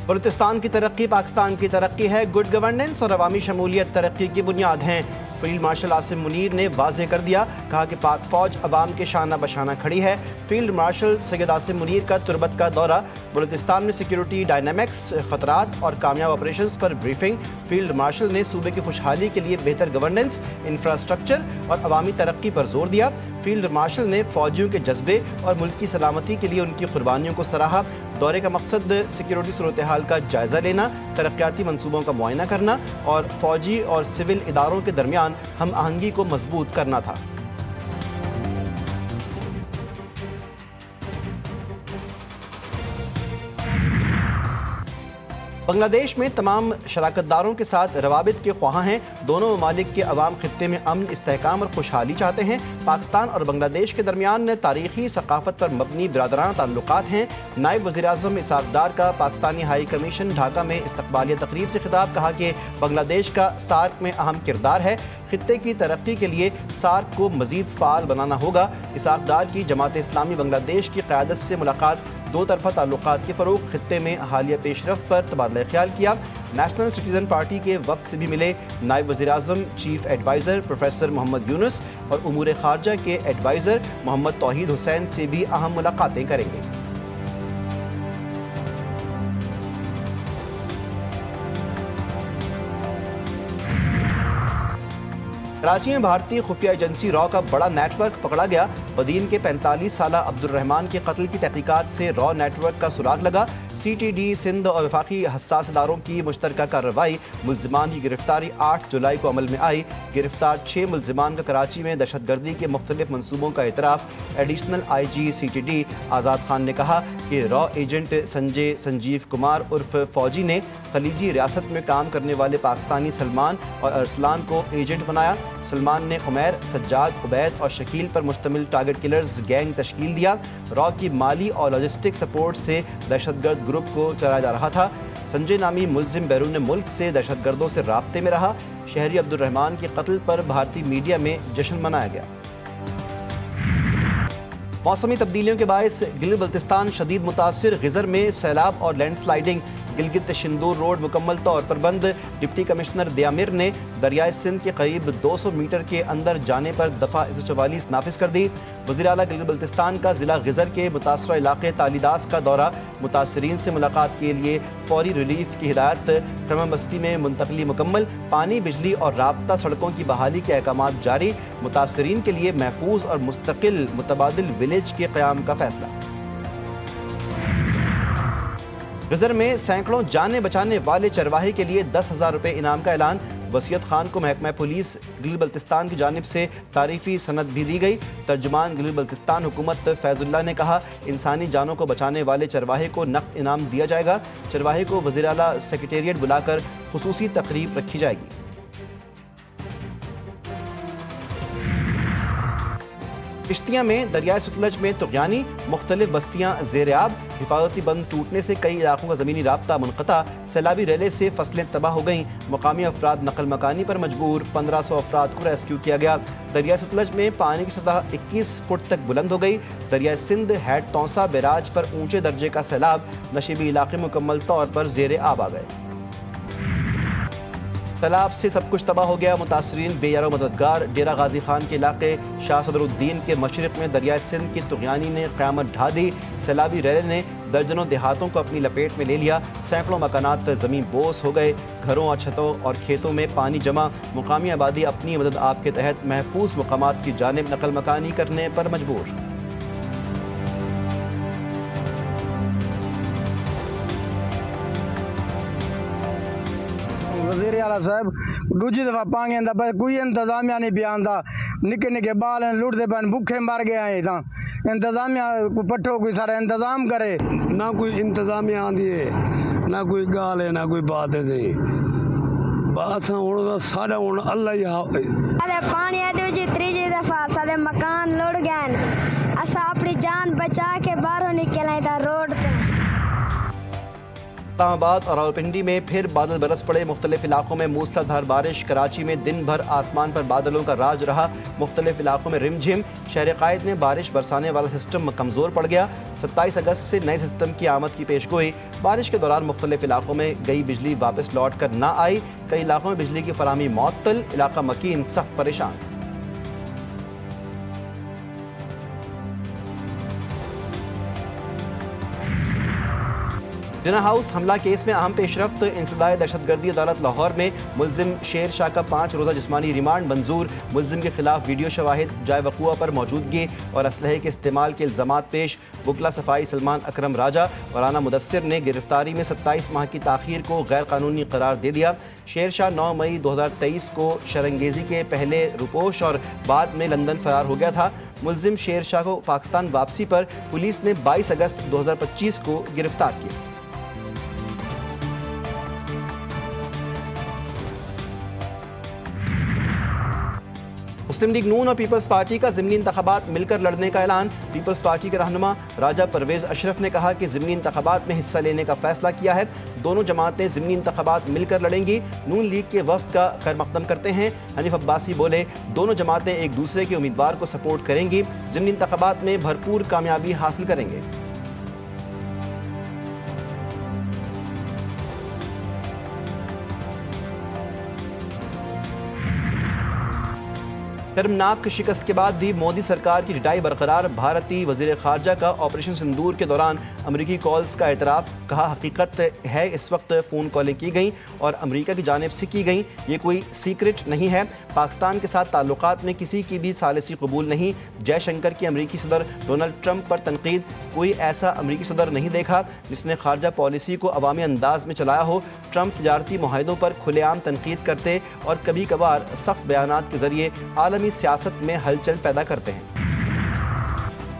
बलूचिस्तान की तरक्की पाकिस्तान की तरक्की है। गुड गवर्नेंस और अवामी शमूलियत तरक्की की बुनियाद हैं। फील्ड मार्शल आसिम मुनीर ने वाज़ेह कर दिया, कहा कि पाक फौज अवाम के शाना बशाना खड़ी है। फील्ड मार्शल सैयद आसिम मुनीर का तुर्बत का दौरा, बलूचिस्तान में सिक्योरिटी डायनामिक्स, खतरात और कामयाब ऑपरेशंस पर ब्रीफिंग। फील्ड मार्शल ने सूबे की खुशहाली के लिए बेहतर गवर्नेंस, इंफ्रास्ट्रक्चर और अवामी तरक्की पर जोर दिया। फील्ड मार्शल ने फौजियों के जज्बे और मुल्क की सलामती के लिए उनकी कुर्बानियों को सराहा। दौरे का मकसद सिक्योरिटी सूरत हाल का जायज़ा लेना, तरक्याती मंसूबों का मुआयना करना और फौजी और सिविल इदारों के दरमियान हम आहंगी को मजबूत करना था। बांग्लादेश में तमाम शराकतदारों के साथ रवाबित के ख्वाहां हैं। दोनों ममालिक के अवाम खित्ते में अमन, इस्तेहकाम और खुशहाली चाहते हैं। पाकिस्तान और बांग्लादेश के दरमियान तारीखी सकाफत पर मबनी बिरादराना ताल्लुकात हैं। नायब वज़ीर-ए-आज़म इसहाक़ डार का पाकिस्तानी हाई कमीशन ढाका में इस्तकबालिया तकरीब से खिताब, कहा कि बांग्लादेश का सार्क में अहम किरदार है। खित्ते की तरक्की के लिए सार्क को मज़ीद फ़ाल बनाना होगा। इसहाक़ डार की जमात इस्लामी बांग्लादेश की क़यादत से मुलाकात, दो तरफ़ा ताल्लुकात के फ़रोग़, खित्ते में हालिया पेशरफ़्त पर तबादला ख्याल किया। नेशनल सिटीज़न पार्टी के वफ़द से भी मिले। नायब वज़ीर-ए-आज़म chief adviser professor Mohammad Yunus और उमूर ख़ारजा के एडवाइज़र मोहम्मद तौहीद हुसैन से भी अहम मुलाकातें करेंगे। कराची में भारतीय खुफिया एजेंसी रॉ का बड़ा नेटवर्क पकड़ा गया। बदीन के 45 साला अब्दुर्रहमान के कत्ल की तहकीकात से रॉ नेटवर्क का सुराग लगा। CTD सिंध और वफाकी हसास इदारों की मुश्तरका कार्रवाई, मुल्जिमान की गिरफ्तारी 8 जुलाई को अमल में आई। गिरफ्तार 6 मुल्जिमान का कराची में दहशतगर्दी के मुख्तलिफ मनसूबों का एतराफ़। एडिशनल IG CTD आज़ाद खान ने कहा कि रॉ एजेंट संजीव कुमार उर्फ फौजी ने खलीजी रियासत में काम करने वाले पाकिस्तानी सलमान और अरसलान को एजेंट बनाया। सलमान ने उमैर, सज्जाद, उबैद और शकील पर मुश्तमिल टारगेट किलर्स गैंग तश्कील दिया। रॉ की माली और लॉजिस्टिक सपोर्ट से दहशतगर्द ग्रुप को चलाया जा रहा था। संजय नामी मुल्जिम बैरून मुल्क से दहशतगर्दों से राब्ते में रहा। शहरी अब्दुर्रहमान के कत्ल पर भारतीय मीडिया में जश्न मनाया गया। मौसमी तब्दीलियों के बायस गिलगित बल्तिस्तान शदीद मुतासिर, गिज़र में सैलाब और लैंड स्लाइडिंग। गिलगित शिंदूर रोड मुकम्मल तौर पर बंद। डिप्टी कमिश्नर दियामिर ने दरियाए सिंध के करीब 200 मीटर के अंदर जाने पर दफ़ा 144 नाफिज कर दी। वज़ीर आला गिलगित बल्तिस्तान का ज़िला गिज़र के मुतासरा इलाके तालीदास का दौरा, मुतासरीन से मुलाकात के लिए फौरी रिलीफ की हिदायत। क्रम बस्ती में मुंतकली मुकम्मल। पानी, बिजली और राब्ता सड़कों की बहाली के अहकामात जारी। मुतासरीन के लिए महफूज और मुस्तकिल मुतबादिल विलेज के क़याम का फैसला। गिज़र में सैकड़ों जाने बचाने वाले चरवाहे के लिए 10,000 रुपये इनाम का ऐलान। वसीयत खान को महकमा पुलिस गिलगित बल्तिस्तान की जानिब से तारीफ़ी सनद भी दी गई। तर्जुमान गिलगित बल्तिस्तान हुकूमत फैजुल्लाह ने कहा, इंसानी जानों को बचाने वाले चरवाहे को नक़द इनाम दिया जाएगा। चरवाहे को वज़ीर आला सेक्रेटेरिएट बुलाकर खुसूसी तकरीब रखी जाएगी। किश्तियाँ में दरियाए सतलज में तुग़यानी, मुख्तलिफ बस्तियाँ ज़ेर-ए-आब। हिफाजती बंद टूटने से कई इलाकों का ज़मीनी राब्ता मुनक़ता। सैलाबी रेले से फसलें तबाह हो गईं। मकामी अफराद नकल मकानी पर मजबूर। 1500 अफराद को रेस्क्यू किया गया। दरिया सतलज में पानी की सतह 21 फुट तक बुलंद हो गई। दरिया सिंध हैड तौसा बैराज पर ऊंचे दर्जे का सैलाब। नशीबी इलाके मुकम्मल तौर पर ज़ेर-ए-आब आ गए। सैलाब से सब कुछ तबाह हो गया। मुतासरीन बेयारो मददगार। डेरा गाजी खान के इलाके शाह सदरुद्दीन के मशरक़ में दरिया सिंध की तुग़यानी ने क़यामत ढा दी। सैलाबी रेले ने दर्जनों देहातों को अपनी लपेट में ले लिया। सैकड़ों मकानात ज़मीन बोस हो गए। घरों और छतों और खेतों में पानी जमा। मुकामी आबादी अपनी मदद आप के तहत महफूज मकामात की जानिब नकल मकानी करने पर मजबूर। वज़ीर आला साहब दूजी दफ़ा पानी आंदा पर कोई इंतजामिया नहीं पिया आंदा। निके निके बाल लुटते पन भूखे मर गए हैं। इतना इंतजामिया को पट्ठो कोई सारा इंतजाम करे। ना कोई इंतजामिया आंदी है, ना कोई गाल है, ना कोई बात है। बस हूँ साढ़ा हूँ अल्लाह ही पानी आते त्रीजी दफा सारे मकान लुट गए। असा अपनी जान बचा के बाहरों निकल रोड पे। اسلام آباد اور راولپنڈی میں پھر بادل برس پڑے، مختلف علاقوں میں موسلادھار بارش، کراچی میں دن بھر آسمان پر بادلوں کا راج رہا، مختلف علاقوں میں رم جھم، شہر قائد میں بارش برسانے والا سسٹم کمزور پڑ گیا، 27 اگست سے نئے سسٹم کی آمد کی پیش گوئی، بارش کے دوران مختلف علاقوں میں گئی بجلی واپس لوٹ کر نہ آئی، کئی علاقوں میں بجلی کی فراہمی معطل، علاقہ مکین سخت پریشان۔ جناح ہاؤس حملہ کیس میں اہم پیش رفت، انسداد دہشت گردی عدالت لاہور میں ملزم شیر شاہ کا 5 روزہ جسمانی ریمانڈ منظور، ملزم کے خلاف ویڈیو شواہد، جائے وقوع پر موجودگی اور اسلحے کے استعمال کے الزامات پیش، وکلا صفائی سلمان اکرم راجہ اور رانا مدثر نے گرفتاری میں 27 ماہ کی تاخیر کو غیر قانونی قرار دے دیا۔ شیر شاہ 9 مئی 2023 کو شرنگیزی کے پہلے روپوش اور بعد میں لندن فرار ہو گیا تھا۔ ملزم شیر شاہ کو پاکستان واپسی پر پولیس نے 22 اگست 2025 کو گرفتار کیا۔ مسلم لیگ نون اور پیپلز پارٹی کا ضمنی انتخابات مل کر لڑنے کا اعلان، پیپلز پارٹی کے رہنما راجہ پرویز اشرف نے کہا کہ ضمنی انتخابات میں حصہ لینے کا فیصلہ کیا ہے، دونوں جماعتیں ضمنی انتخابات مل کر لڑیں گی، نون لیگ کے وفد کا خیر مقدم کرتے ہیں۔ حنیف عباسی بولے دونوں جماعتیں ایک دوسرے کے امیدوار کو سپورٹ کریں گی، ضمنی انتخابات میں بھرپور کامیابی حاصل کریں گے۔ شرمناک شکست کے بعد بھی مودی سرکار کی ڈٹائی برقرار، بھارتی وزیر خارجہ کا آپریشن سندور کے دوران امریکی کالز کا اعتراف، کہا حقیقت ہے اس وقت فون کالیں کی گئیں اور امریکہ کی جانب سے کی گئیں، یہ کوئی سیکرٹ نہیں ہے، پاکستان کے ساتھ تعلقات میں کسی کی بھی ثالثی قبول نہیں۔ جے شنکر کی امریکی صدر ڈونلڈ ٹرمپ پر تنقید، کوئی ایسا امریکی صدر نہیں دیکھا جس نے خارجہ پالیسی کو عوامی انداز میں چلایا ہو۔ ٹرمپ تجارتی معاہدوں پر کھلے عام تنقید کرتے اور کبھی کبھار سخت بیانات کے ذریعے عالمی سیاست میں ہلچل پیدا کرتے ہیں۔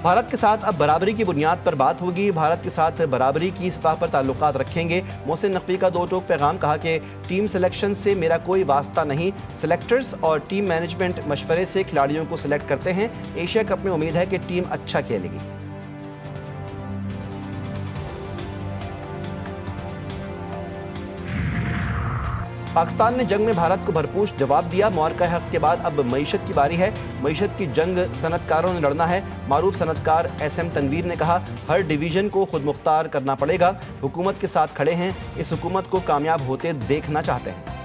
بھارت کے ساتھ اب برابری کی بنیاد پر بات ہوگی، بھارت کے ساتھ برابری کی سطح پر تعلقات رکھیں گے۔ محسن نقوی کا 2 ٹوک پیغام، کہا کہ ٹیم سلیکشن سے میرا کوئی واسطہ نہیں، سلیکٹرز اور ٹیم مینجمنٹ مشورے سے کھلاڑیوں کو سلیکٹ کرتے ہیں، ایشیا کپ میں امید ہے کہ ٹیم اچھا کھیلے گی۔ پاکستان نے جنگ میں بھارت کو بھرپور جواب دیا، معرکہ حق کے بعد اب معیشت کی باری ہے، معیشت کی جنگ صنعت کاروں نے لڑنا ہے۔ معروف صنعت کار ایس ایم تنویر نے کہا ہر ڈویژن کو خود مختار کرنا پڑے گا، حکومت کے ساتھ کھڑے ہیں، اس حکومت کو کامیاب ہوتے دیکھنا چاہتے ہیں۔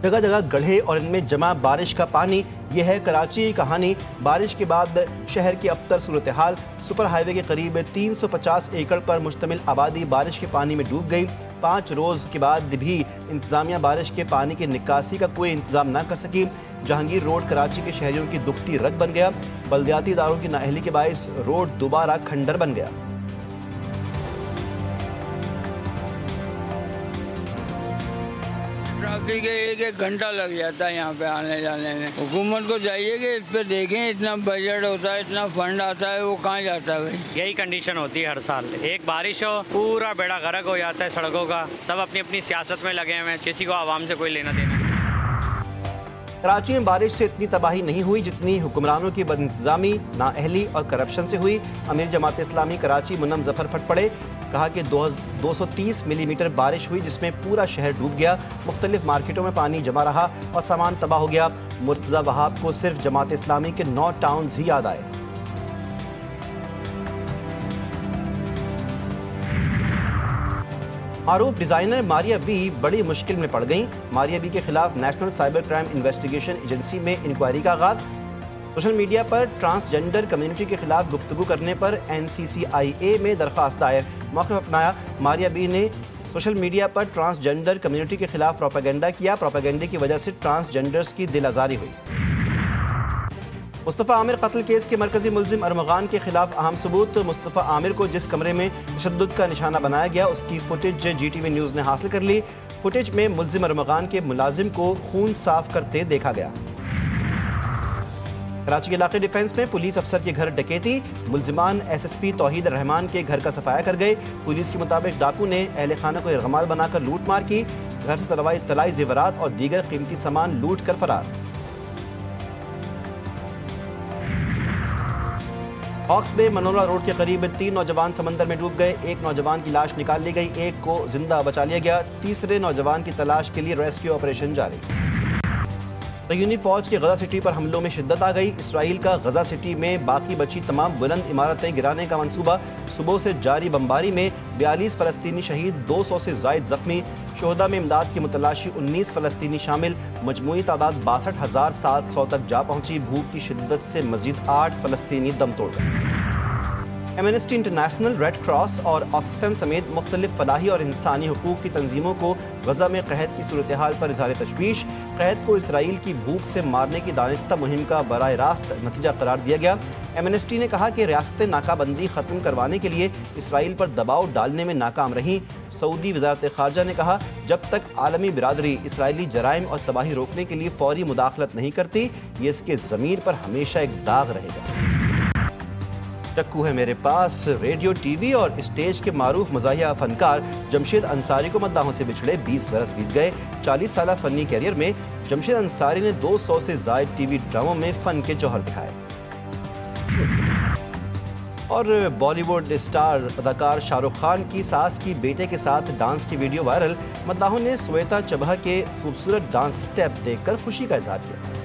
جگہ جگہ گڑھے اور ان میں جمع بارش کا پانی، یہ ہے کراچی کی کہانی۔ بارش کے بعد شہر کی ابتر صورتحال، سپر ہائی وے کے قریب 350 ایکڑ پر مشتمل آبادی بارش کے پانی میں ڈوب گئی۔ 5 روز کے بعد بھی انتظامیہ بارش کے پانی کی نکاسی کا کوئی انتظام نہ کر سکی۔ جہانگیر روڈ کراچی کے شہریوں کی دکھتی رگ بن گیا، بلدیاتی اداروں کی نااہلی کے باعث روڈ دوبارہ کھنڈر بن گیا۔ ٹرافک ایک گھنٹہ لگ جاتا ہے یہاں پہ آنے جانے میں۔ حکومت کو چاہیے کہ اس پہ دیکھیں، اتنا بجٹ ہوتا ہے، اتنا فنڈ آتا ہے، وہ کہاں جاتا ہے بھائی؟ یہی کنڈیشن ہوتی ہے ہر سال، ایک بارش ہو پورا بیڑا غرق ہو جاتا ہے سڑکوں کا، سب اپنی اپنی سیاست میں لگے ہوئے ہیں، کسی کو عوام سے کوئی لینا دینا نہیں۔ کراچی میں بارش سے اتنی تباہی نہیں ہوئی جتنی حکمرانوں کی بدانتظامی، نااہلی اور کرپشن سے ہوئی۔ امیر جماعت اسلامی کراچی منم ظفر پھٹ پڑے، کہا کہ 230 ملی میٹر بارش ہوئی جس میں پورا شہر ڈوب گیا، مختلف مارکیٹوں میں پانی جمع رہا اور سامان تباہ ہو گیا۔ مرتضی وہاب کو صرف جماعت اسلامی کے 9 ٹاؤنز ہی یاد آئے۔ معروف ڈیزائنر ماریا بی بڑی مشکل میں پڑ گئیں، ماریا بی کے خلاف national cyber crime investigation agency میں انکوائری کا آغاز۔ سوشل میڈیا پر ٹرانسجنڈر کمیونٹی کے خلاف گفتگو کرنے پر NCCIA میں درخواست دائر، موقف اپنایا۔ ماریا بی نے سوشل میڈیا پر ٹرانسجنڈر کمیونٹی کے خلاف پروپیگنڈا کیا، پروپیگنڈے کی وجہ سے ٹرانسجنڈرز کی دل آزاری ہوئی۔ مصطفیٰ عامر قتل کیس کے مرکزی ملزم ارمغان کے خلاف اہم ثبوت، مصطفیٰ عامر کو جس کمرے میں تشدد کا نشانہ بنایا گیا اس کی فوٹیج GTV نیوز نے حاصل کر لی۔ فوٹیج میں ملزم ارمغان کے ملازم کو خون صاف کرتے دیکھا گیا۔ کراچی علاقے ڈیفنس میں پولیس افسر کے گھر ڈکیتی، ملزمان SSP توحید الرحمان کے گھر کا صفایا کر گئے۔ پولیس کے مطابق ڈاکو نے اہل خانہ کو یرغمال بنا کر لوٹ مار کی، گھر سے طلائی زیورات اور دیگر قیمتی سامان لوٹ کر فرار۔ हॉक्स बे मनोरा रोड के करीब 3 नौजवान समंदर में डूब गए। एक नौजवान की लाश निकाल ली गई, एक को जिंदा बचा लिया गया। तीसरे नौजवान की तलाश के लिए रेस्क्यू ऑपरेशन जारी। यूनी फौज के गजा सिटी पर हमलों में शिद्दत आ गई। इसराइल का गजा सिटी में बाकी बची तमाम बुलंद इमारतें गिराने का मंसूबा। सुबह से जारी बमबारी में 42 फलस्तीनी शहीद, 200 से जायद जख्मी। शोहदा में इमदाद की मुतलाशी 19 फलस्तीनी शामिल। मजमूई तादाद 62,700 तक जा पहुंची। भूख की शिद्दत से मजीद 8 फलस्तीनी दम तोड़ गए। एमनेस्टी इंटरनेशनल, रेड क्रॉस और ऑक्सफैम समेत मुख्तलिफ फलाही और इंसानी हुकूक की तंजीमों को गजा में कहत की सूरत हाल पर इजहार तशवीश। कहत को इसराइल की भूख से मारने की दानिस्ता मुहिम का बराह रास्त नतीजा करार दिया गया। एमनेस्टी ने कहा कि रियासत नाकाबंदी ख़त्म करवाने के लिए इसराइल पर दबाव डालने में नाकाम रही। सऊदी वज़ारत ख़ारजा ने कहा, जब तक आलमी बिरादरी इसराइली जराइम और तबाही रोकने के लिए फौरी मुदाखलत नहीं करती, ये इसके ज़मीर पर हमेशा एक दाग रहेगा। चक्कू है मेरे पास रेडियो, टीवी और स्टेज के मारूफ मज़ाहिया फनकार जमशेद अंसारी को मद्दाहों से बिछड़े 20 बरस बीत गए। 40 साल फ़नी कैरियर में जमशेद अंसारी ने 200 से ज़ायद टीवी ड्रामों में फ़न के जौहर दिखाए। और बॉलीवुड स्टार अदाकार शाहरुख खान की सास की बेटे के साथ डांस की वीडियो वायरल। मद्दाहों ने श्वेता चबहा के खूबसूरत डांस स्टेप देखकर खुशी का इजहार किया।